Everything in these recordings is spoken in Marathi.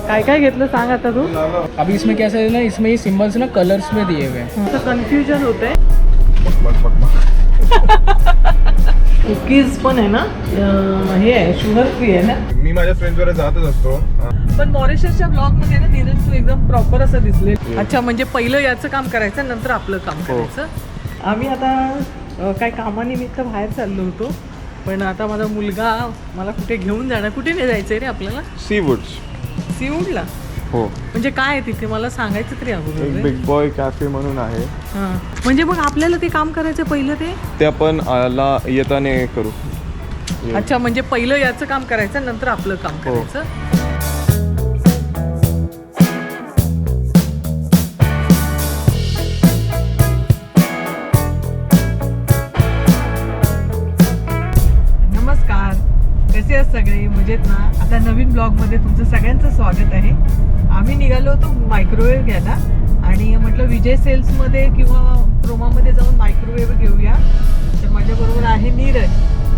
काय काय घेतलं सांग आता तू. अभी इसमें कैसा है ना, इसमें ये सिम्बल्स ना कलर्स में दिए हुए हैं. असं कन्फ्युजन होतंय. कुकीज पण आहे ना, हे आहे शुगर फ्री आहे ना. मी माझ्या फ्रेंड्स वर जातच असतो. पण मॉरिशसच्या ब्लॉग मध्ये ना नीरज तू एकदम प्रॉपर असं दिसले. अच्छा, म्हणजे पहिलं याचं काम करायचं नंतर आपलं काम करायचं. आम्ही आता काय कामानिमित्त बाहेर चाललो होतो, पण आता माझा मुलगा मला कुठे घेऊन जाणार. कुठे नाही जायचंय रे आपल्याला? सीवूडला. हो, म्हणजे काय आहे तिथे मला सांगायचं तरी अगोदर. बिग बॉय कॅफे म्हणून आहे. हां, म्हणजे मग आपल्याला ते काम करायचं पहिलं ते आपण येताना करू. अच्छा, म्हणजे पहिलं याचं काम करायचं नंतर आपलं काम करायचं. नमस्कार, कसे आहेत सगळे? मजेत ना? आता नवीन ब्लॉगमध्ये तुमचं सगळ्यांचं स्वागत आहे. आम्ही निघालो होतो मायक्रोवेव्ह घ्यायला आणि म्हटलं विजय सेल्समध्ये किंवा क्रोमामध्ये जाऊन मायक्रोवेव्ह घेऊया. तर माझ्याबरोबर आहे नीरज.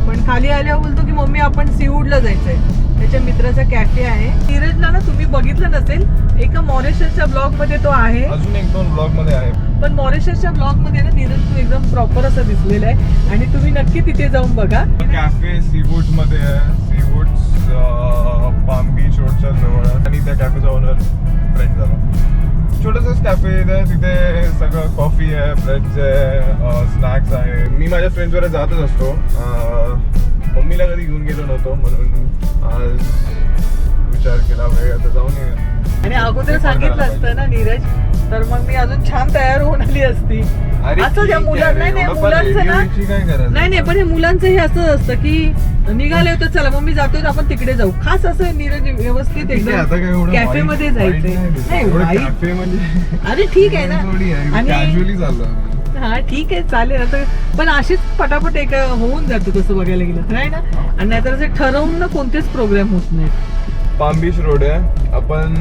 पण खाली आल्यावर बोलतो की मम्मी आपण सीवूडला जायचं आहे. त्याच्या मित्राचा कॅफे आहे. नीरजला ना तुम्ही बघितलं नसेल, एका मॉरिशसच्या ब्लॉगमध्ये तो आहे, अजून 1-2 ब्लॉग मध्ये आहे. पण मॉरिशसच्या ब्लॉगमध्ये ना नीरज तू एकदम प्रॉपर असं दिसलेलं आहे आणि तुम्ही नक्की तिथे जाऊन बघा. कॅफे सीवूड्स मध्ये आहे. सीवूड्स पाम बीच रोडच्या जवळ आणि त्या कॅफेचा ओनर फ्रेंड झाला. छोटंसंच कॅफे आहे, तिथे सगळं कॉफी आहे, ब्रेड्स आहे, स्नॅक्स आहे. मी माझ्या फ्रेंड्स वर जातच असतो. मम्मीला कधी घेऊन गेलो नव्हतो म्हणून आज विचार केला आता जाऊन येऊया. आणि अगोदर सांगितलं असतं ना नीरज, तर मग मी अजून छान तयार होऊन आली असती. असं त्या मुलांना मुलांचं ना नाही, पण हे मुलांचं हे असं असतं की निघाले होतं, चला मग मी जातोय आपण तिकडे जाऊ. खास असं नीरज व्यवस्थित एकदम कॅफे मध्ये जायचंय. अरे ठीक आहे ना, आणि हा ठीक आहे चालेल. आता पण अशीच पटापट एक होऊन जातो तसं बघायला गेलं नाही ना. आणि नाहीतर असं ठरवून ना कोणतेच प्रोग्राम होत नाहीत. पाम बीच रोड आहे. आपण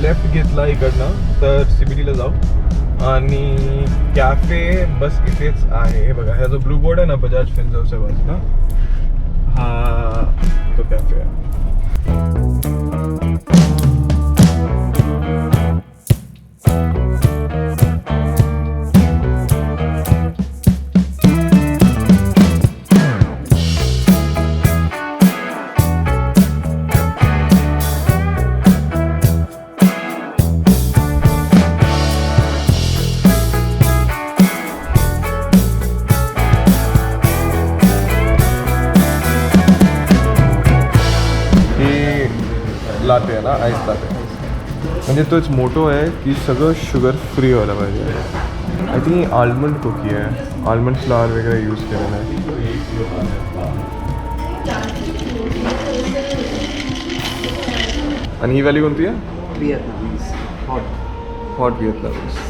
लेफ्ट घेतला इकडनं तर CBD जाऊ आणि कॅफे बस इथेच आहे. हे बघा, हा जो ब्लू बोर्ड आहे ना बजाज फिन्सर्वच्या बाजूला, हा तो कॅफे आहे. लाटे आहे ना, आईस लाटे. म्हणजे तोच मोठो आहे की सगळं शुगर फ्री व्हायला पाहिजे. आय थिंक आल्मंड कुकी आहे, आल्मंड फ्लावर वगैरे यूज केलेलं आहे. आणि ही वाली कोणती आहे? Vietnamese hot Vietnamese.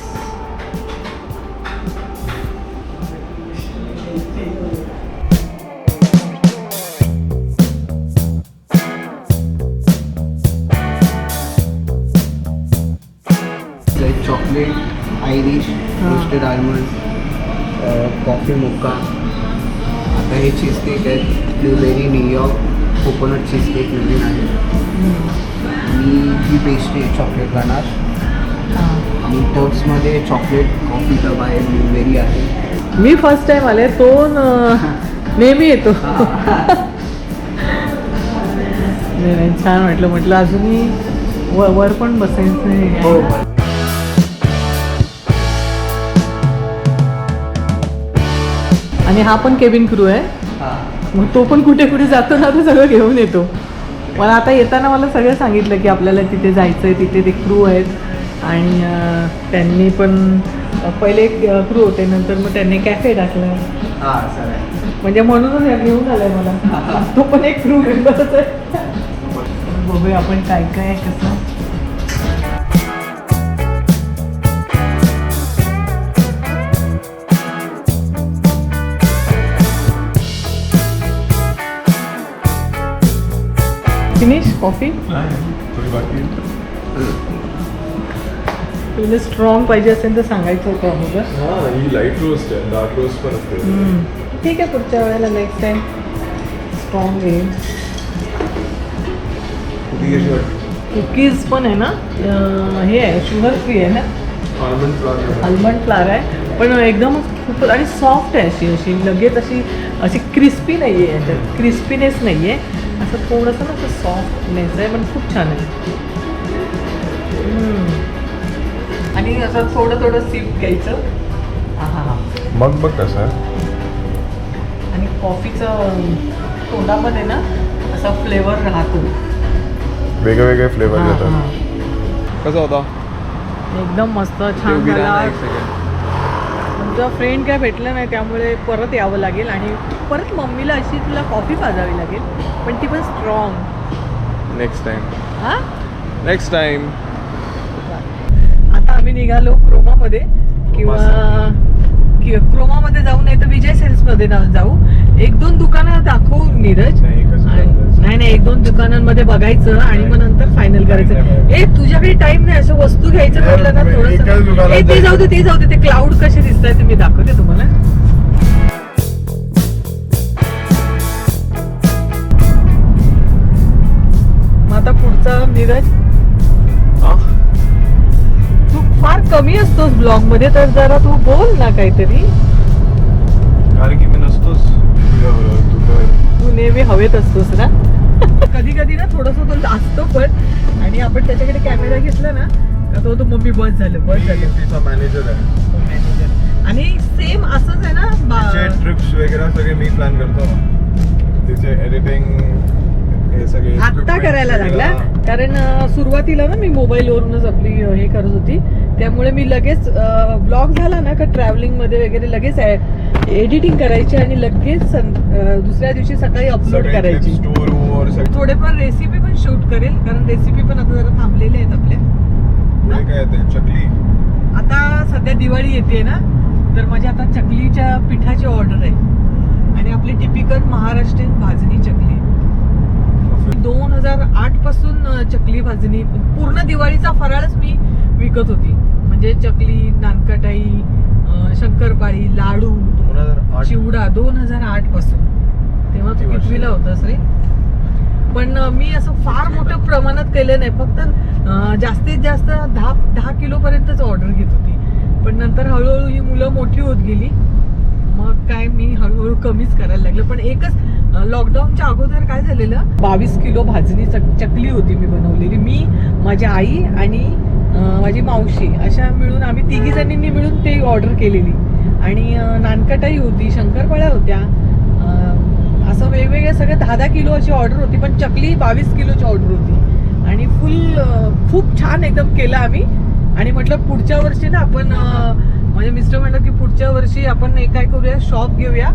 Chocolate, Irish, roasted almond, coffee mocha. आता हे चीज केक आहेत, blueberry, New York, coconut cheese cake नवीन आहे. आणि ही पेस्ट्री आहे चॉकलेट गनाश. आणि टब्समध्ये चॉकलेट कॉफी टब आहे, ब्लूबेरी आहे. मी फर्स्ट टाइम आले, तो नेहमी येतो. नाही छान म्हटलं अजूनही वर पण बसायचं नाही. आणि हा पण केबिन क्रू आहे. मग तो पण कुठे कुठे जातो ना, तो सगळं घेऊन येतो. मला आता येताना मला सगळं सांगितलं की आपल्याला तिथे जायचं आहे, तिथे ते क्रू आहेत. आणि त्यांनी पण पहिले एक क्रू होते, नंतर मग त्यांनी कॅफे टाकला. म्हणजे म्हणूनच घेऊन आलाय मला. तो पण एक क्रू मेंबरच आहे. बघूया आपण काय काय आहे कसं. Finish coffee. तुला स्ट्रॉंग पाहिजे असेल तर सांगायचं होतं अगोदर. ही लाईट रोस्ट आहे, डार्क रोस्ट पण असते. ठीक आहे, पुढच्या वेळेला नेक्स्ट टाइम स्ट्रॉंग येईल. किती घ्यायची वाटते? कुकीज पण आहे ना, हे आहे शुगर फ्री आहे ना, आल्मंड फ्लॉवर आल्मंड फ्लावर आहे, पण एकदमच खूप आणि सॉफ्ट आहे, अशी अशी लगेच अशी क्रिस्पी नाही आहे, याच्यात क्रिस्पीनेस नाही आहे, असं थोडंसं ना असं सॉफ्टनेस आहे, पण खूप छान आहे. आणि असं थोडं सीप घ्यायचं. हा हा हा. मग बघ कसं आहे. आणि कॉफीचं तोंडामध्ये ना असा फ्लेवर राहतो. वेगळे फ्लेवर हां, येतात. हां. कसा होता? एकदम मस्त छान झाला. तुमचा फ्रेंड काय भेटलं नाही, त्यामुळे परत यावं लागेल आणि परत मम्मीला अशी तुला कॉफी पाजावी लागेल, पण ती पण स्ट्रॉंग. Next time. हां, नेक्स्ट टाइम. आता आम्ही निघालो क्रोमामध्ये किंवा क्रोमामध्ये जाऊ, नाही तर विजय सेल्समध्ये जाऊ. 1-2 दुकानं दाखवू नीरज. नाही 1-2 दुकानांमध्ये बघायचं आणि मग नंतर फायनल करायचं. तुझ्याकडे टाइम नाही, असं वस्तू घ्यायचं म्हटलं ना थोडंसं. ते जाऊ दे ते क्लाउड कसे दिसत आहेत ते मी दाखवते तुम्हाला. मग आता पुढचा नीरज, तू फार कमी असतोस ब्लॉग मध्ये, तर जरा तू बोल ना काहीतरी. कारण की मी नसतोच तू नेहमी हवेत असतोस ना. कधी कधी ना थोडस तो असतो पण, आणि आपण त्याच्याकडे कॅमेरा घेतला ना का तो मम्मी बस झालं. तिचा मॅनेजर आहे. मॅनेजर आणि सेम असंच आहे ना. ट्रिप्स वगैरे सगळे मी प्लॅन करतो. तिचे एडिटिंग हे सगळे आत्ता करायला लागला, कारण सुरुवातीला ना मी मोबाईलवरूनच आपली हे करत होती, त्यामुळे मी लगेच ब्लॉग झाला ना का ट्रॅव्हलिंग मध्ये वगैरे लगेच एडिटिंग करायची आणि लगेच दुसऱ्या दिवशी सकाळी अपलोड करायची. थोडेफार रेसिपी पण शूट करेल, कारण रेसिपी पण आता जरा थांबलेल्या आहेत आपल्या. काय ते चकली, आता सध्या दिवाळी येते ना, तर माझ्या आता चकलीच्या पिठाची ऑर्डर आहे आणि आपली टिपिकल महाराष्ट्रीयन भाजणी चकली. 2008 पासून चकली भाजणी पूर्ण दिवाळीचा फराळच मी विकत होती, म्हणजे चकली, नानकटाई, शंकरपाळी, लाडू, चिवडा. 2008 पासून. तेव्हा तू कितवीला होतास रे? पण मी असं फार मोठ्या प्रमाणात केलं नाही, फक्त जास्तीत जास्त 10 किलो पर्यंतच ऑर्डर घेत होती. पण नंतर हळूहळू ही मुलं मोठी होत गेली, मग काय मी हळूहळू कमीच करायला लागलं. पण एकच लॉकडाऊनच्या अगोदर काय झालेलं, 22 किलो भाजणी चकली होती मी बनवलेली. मी, माझी आई आणि माझी मावशी अशा मिळून आम्ही 3 जणींनी मिळून ते ऑर्डर केलेली. आणि नानकटाई होती, शंकरपाळ्या होत्या, असं वेगवेगळे सगळे 10-10 किलो अशी ऑर्डर होती. पण चकली 22 किलोची ऑर्डर होती आणि खूप छान एकदम केलं आम्ही. आणि म्हटलं पुढच्या वर्षी ना आपण, माझे मिस्टर म्हणतात की पुढच्या वर्षी आपण काय करूया, शॉप घेऊया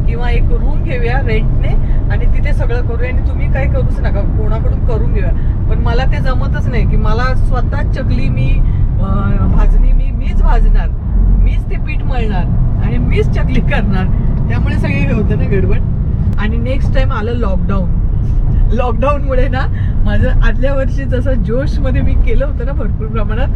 किंवा एक रूम घेऊया रेंटने आणि तिथे सगळं करूया, आणि तुम्ही काय करूच नका, कोणाकडून करून घेऊया. पण मला ते जमतच नाही की मला स्वतः चकली भाजणी मीच भाजणार, मीच ते पीठ मळणार आणि मीच चकली करणार, त्यामुळे सगळे हे होतं ना गडबड. आणि नेक्स्ट टाइम आलं लॉकडाऊनमुळे ना माझं आदल्या वर्षी जसं जोशमध्ये मी केलं होतं ना भरपूर प्रमाणात,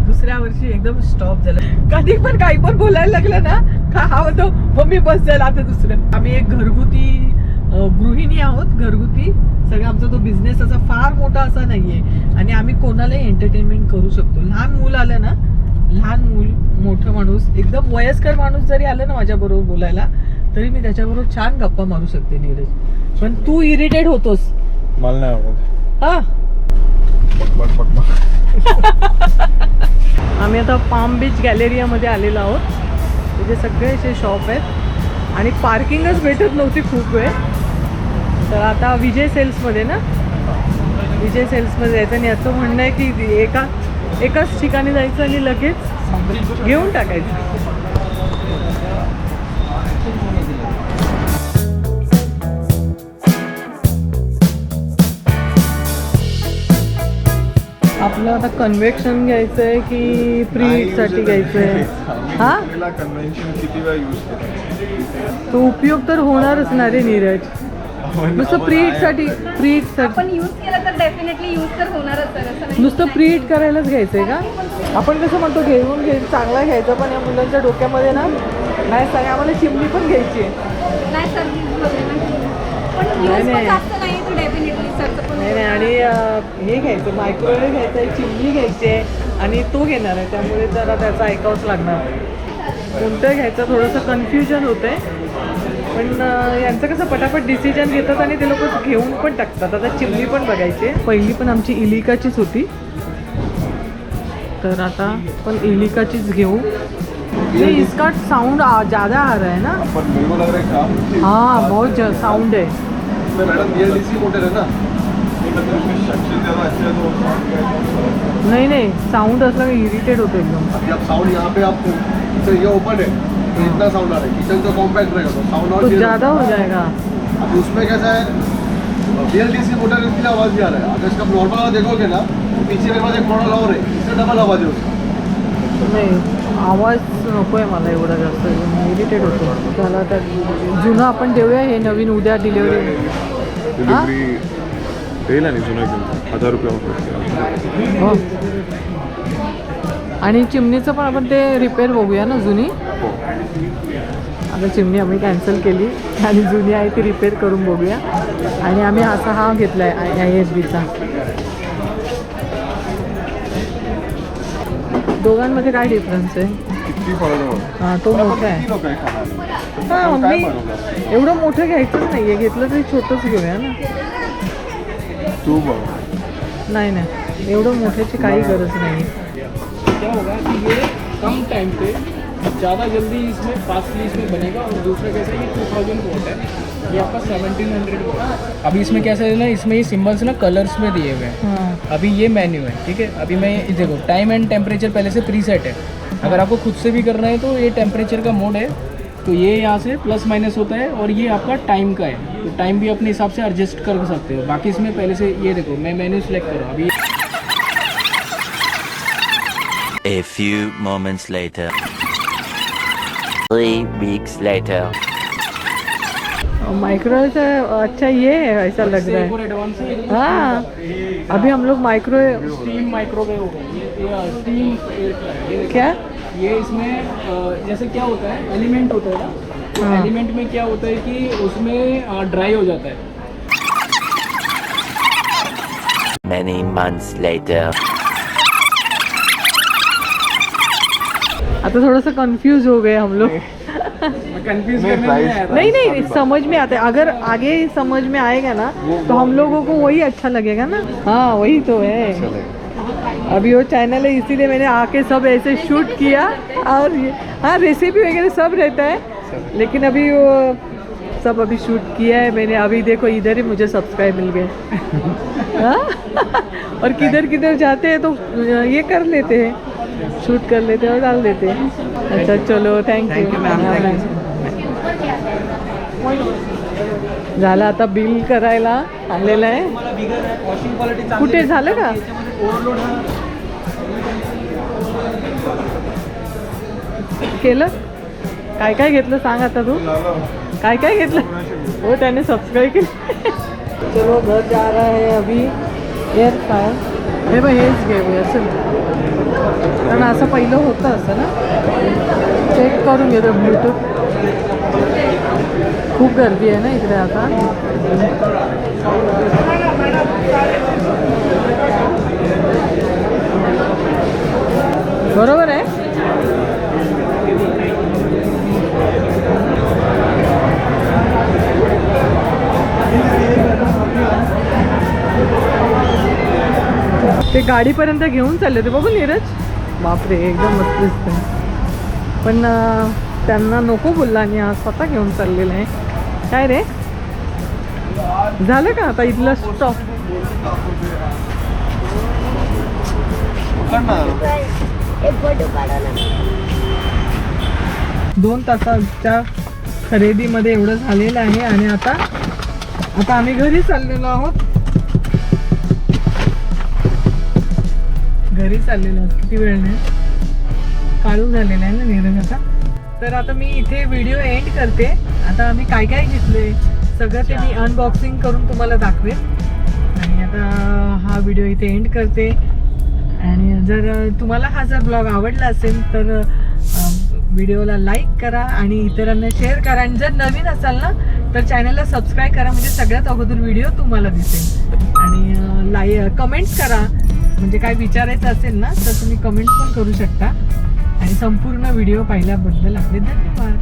दुसऱ्या वर्षी एकदम स्टॉप झालं. कधी पण काही पण बोलायला लागलं ना का हा होतो मम्मी बस झालं आता दुसरं. आम्ही एक घरगुती गृहिणी आहोत, घरगुती सगळं आमचा तो बिझनेस असा फार मोठा असा नाहीये आणि आम्ही कोणालाही एंटरटेनमेंट करू शकतो. लहान मूल आलं ना, लहान मूल, मोठं माणूस, एकदम वयस्कर माणूस जरी आलं ना माझ्याबरोबर बोलायला, तरी मी त्याच्याबरोबर छान गप्पा मारू शकते नीरज. पण तू इरिटेट होतोस. मला नाही आवडत. हा, आम्ही आता पाम बीच गॅलेरियामध्ये आलेलो आहोत. तिथे सगळे असे शॉप आहेत आणि पार्किंगच भेटत नव्हती खूप वेळ. तर आता विजय सेल्समध्ये जायचं आणि याचं म्हणणं आहे की एकाच ठिकाणी जायचं आणि लगेच घेऊन टाकायचं. आपलं आता कन्व्हेक्शन घ्यायचंय की प्रीसाठी घ्यायचंय? हा, कन्व्हेन्शन किती वेळा यूज केलं, तो उपयोग तर होणारच ना रे नीरज. नुसतं प्रीसाठी आपण यूज केलं तर डेफिनेटली यूज तर होणारच आहे, असं नाही. नुसतं प्रीट करायलाच घ्यायचंय का? आपण कसं म्हणतो घेऊन चांगला घ्यायचा, पण या मुलांच्या डोक्यामध्ये ना नाही सांगा, आम्हाला चिमणी पण घ्यायची आहे. नाही सर, पण यूज पण जास्त नाही तर डेफिनेटली सरचं पण नाही नाही आणि हे घ्यायचं मायक्रोवेव्ह घ्यायचं आहे, चिमणी घ्यायची आहे आणि तो घेणार आहे, त्यामुळे जरा त्याचं ऐकावंच लागणार. कोणतं घ्यायचं थोडंसं कन्फ्युजन होतं आहे, पण यांचं कसं पटापट डिसिजन घेतात आणि ते लोक घेऊन पण टाकतात. आता चिमणी पण बघायची आहे. पहिली पण आमची इलिकाचीच होती, तर आता पण इलिकाचीच घेऊ. ये इसका साउंड ज़्यादा आ रहा है ना. पर मेरे को लग रहा है काम हाँ बहुत साउंड है. मैडम BLDC मोटर है ना, स्ट्रक्चर ज़्यादा अच्छा है तो नहीं नहीं साउंड असला की इरिटेट होतो एकदम. अभी आप साउंड यहाँ पे आप तो ये ओपन है तो इतना साउंड आ रहा है, किचन तो कॉम्पैक्ट रहेगा तो साउंड और तो clear ज़्यादा हो जाएगा. होगा. अब उसमें कैसा है BLDC मोटर इसके लिए आवाज़ भी आ रहा है. अगर इसका नॉर्मल आवाज़ देखोगे ना तो पीछे मेरे पास एक मॉडल और है, इससे डबल आवाज़ है उसका. नाही आवाज नको आहे मला एवढा जास्त, इरिटेट होतो. त्याला आता जुनं आपण देऊया, हे नवीन उद्या डिलिव्हरी. डिलिव्हरी देईल आणि जुना घेऊन 1000 रुपये. हो आणि चिमणीचं पण आपण ते रिपेअर बघूया ना जुनी. हो आता चिमणी आम्ही कॅन्सल केली आणि जुनी आहे ती रिपेअर करून बघूया. आणि आम्ही असा हा घेतला आहे ISBचा. दोघांमध्ये काय डिफरन्स आहे? किती फरक आहे? हां तो मोठा आहे. किती लोक आहे खाणार? हां आपण काय मी बनवलं? एवढं मोठं घ्यायचंच नाही आहे, घेतलं तरी छोटंच घेऊया ना. तू बघ. नाही नाही एवढं मोठ्याची काही गरज नाही. क्या होगा कि ये कम टाइम पे ज़्यादा जल्दी इसमें फास्टली इसमें बनेगा, और दूसरा कैसा है कि 2000 वोट है, ये आपका 1700 वोट है. अभी इसमें कैसा है ना, इसमें ये सिम्बल्स ना कलर्स में दिए हुए हैं. हां अभी ये मेन्यू है, ठीक है. अभी मैं ये देखो टाइम एंड टेम्परेचर पहले से प्रीसेट है. अगर आपको खुद से भी करना है तो ये टेम्परेचर का मोड है, तो ये यहाँ से प्लस माइनस होता है, और ये आपका टाइम का है, तो टाइम भी अपने हिसाब से एडजस्ट कर सकते हो. बाकी इसमें पहले से ये देखो मैं मेन्यू सेलेक्ट करूँ अभी. A few moments later. 3 weeks later. Microwave अच्छा ये है, ऐसा लग रहा और है. एडवांस है. हाँ अभी हम लोग माइक्रोवेव स्टीम माइक्रोवेव हो गया, ये स्टीम एयर फ्रायर. क्या ये इसमें जैसे क्या होता है, एलिमेंट होता है ना, तो हाँ. एलिमेंट में क्या होता है कि उसमें ड्राई हो जाता है. Many months later. आता थोड़ा सा कंफ्यूज हो गए हम लोग. मैं कंफ्यूज नहीं, करने प्राइस- नहीं आया था. नहीं समझ में आता है. अगर आगे समझ में आएगा ना तो हम लोगों को वही अच्छा लगेगा ना. हाँ वही तो है. अभी वो चैनल है इसीलिए मैंने आके सब ऐसे शूट किया, और हाँ रेसिपी वगैरह सब रहता है, लेकिन अभी वो सब अभी शूट किया है मैंने. अभी देखो इधर ही मुझे सब्सक्राइब मिल गए. हाँ? और किधर किधर जाते हैं तो ये कर लेते हैं, शूट कर लेते हैं और डाल देते हैं. अच्छा चलो थँक यू. झालं आता बिल करायला आलेलं आहे. कुठे झालं का? केलं काय काय घेतलं सांग आता तू. काय काय घेतलं? हो त्याने सबस्क्राईब केलं. चलो घर जा रहा है अभी. एअर फ्रायर हे बघ हेच घेऊया चल, कारण असं पहिलं होतं असं ना. चेक करून घेतो ब्लूटूथ. खूप गर्दी आहे ना इकडे आता. बरोबर आहे. ते गाडीपर्यंत घेऊन चालले होते बघू नीरज. बापरे एकदम मस्त दिसतंय. पण त्यांना नको बोलला आणि हा स्वतः घेऊन चाललेला आहे. काय रे झालं का आता इथलं स्टॉप? दोन तासाच्या खरेदीमध्ये एवढं झालेलं आहे. आणि आता आम्ही घरी चाललेलो आहोत. किती वेळ नाही काढून झालेला आहे ना नीरज आता. तर आता मी इथे व्हिडिओ एंड करते. आता आम्ही काय काय घेतले सगळं ते मी अनबॉक्सिंग करून तुम्हाला दाखवेन. आणि आता हा व्हिडिओ इथे एंड करते. आणि जर तुम्हाला हा जर ब्लॉग आवडला असेल तर व्हिडिओला लाईक करा आणि इतरांना शेअर करा. आणि जर नवीन असाल ना तर चॅनलला सबस्क्राईब करा, म्हणजे सगळ्यात अगोदर व्हिडिओ तुम्हाला दिसेल. आणि कमेंट्स करा, म्हणजे काय विचारायचं असेल ना तर तुम्ही कमेंट्स पण करू शकता. आणि संपूर्ण व्हिडिओ पाहिल्याबद्दल आपले धन्यवाद.